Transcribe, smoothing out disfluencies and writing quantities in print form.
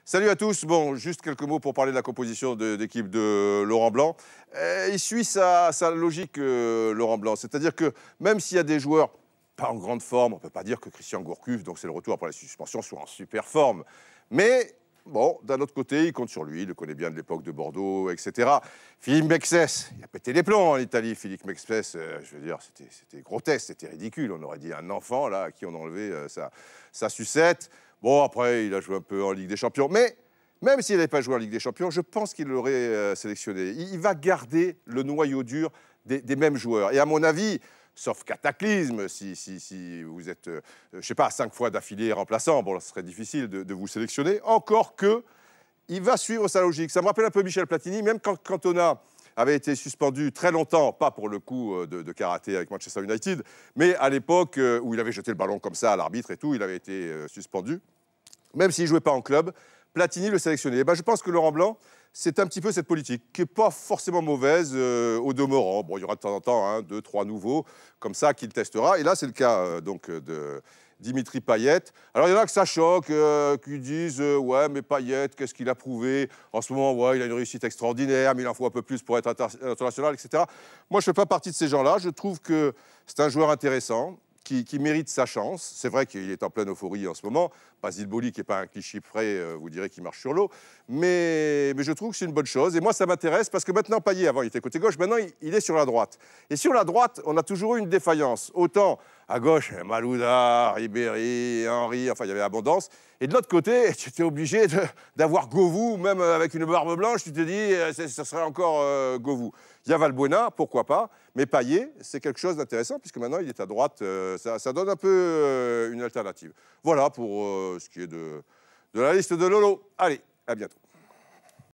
Salut à tous. Bon, juste quelques mots pour parler de la composition d'équipe de Laurent Blanc. Il suit sa logique, Laurent Blanc. C'est-à-dire que même s'il y a des joueurs pas en grande forme, on ne peut pas dire que Christian Gourcuff, donc c'est le retour après la suspension, soit en super forme. Mais bon, d'un autre côté, il compte sur lui, il le connaît bien de l'époque de Bordeaux, etc. Philippe Mexès, il a pété les plombs en Italie. Philippe Mexès, je veux dire, c'était grotesque, c'était ridicule. On aurait dit un enfant là à qui on enlevait sa sucette. Bon, après, il a joué un peu en Ligue des Champions. Mais même s'il n'avait pas joué en Ligue des Champions, je pense qu'il l'aurait sélectionné. Il va garder le noyau dur des mêmes joueurs. Et à mon avis, sauf cataclysme, si vous êtes, je ne sais pas, 5 fois d'affilée remplaçant, bon, ce serait difficile de vous sélectionner. Encore que, il va suivre sa logique. Ça me rappelle un peu Michel Platini, même quand Cantona avait été suspendu très longtemps, pas pour le coup de karaté avec Manchester United, mais à l'époque où il avait jeté le ballon comme ça à l'arbitre et tout, il avait été suspendu. Même s'il ne jouait pas en club, Platini le sélectionnait. Et ben, je pense que Laurent Blanc, c'est un petit peu cette politique, qui n'est pas forcément mauvaise au demeurant. Bon, il y aura de temps en temps 2, 3 nouveaux, comme ça, qu'il testera. Et là, c'est le cas de Dimitri Payet. Alors, il y en a que ça choque, qui disent ouais, mais Payet, qu'est-ce qu'il a prouvé? En ce moment, ouais, il a une réussite extraordinaire, mais il en faut un peu plus pour être international, etc. Moi, je ne fais pas partie de ces gens-là. Je trouve que c'est un joueur intéressant, qui mérite sa chance. C'est vrai qu'il est en pleine euphorie en ce moment. Basile Boli, qui n'est pas un cliché près, vous direz qu'il marche sur l'eau. Mais je trouve que c'est une bonne chose. Et moi, ça m'intéresse parce que maintenant, Payet, avant, il était côté gauche. Maintenant, il est sur la droite. Et sur la droite, on a toujours eu une défaillance. Autant à gauche, Malouda, Ribéry, Henry, enfin, il y avait abondance. Et de l'autre côté, tu étais obligé d'avoir Govou, même avec une barbe blanche, tu te dis, ça serait encore Govou. Il y a Valbuena, pourquoi pas, mais Payet, c'est quelque chose d'intéressant, puisque maintenant, il est à droite, ça donne un peu une alternative. Voilà pour ce qui est de la liste de Lolo. Allez, à bientôt.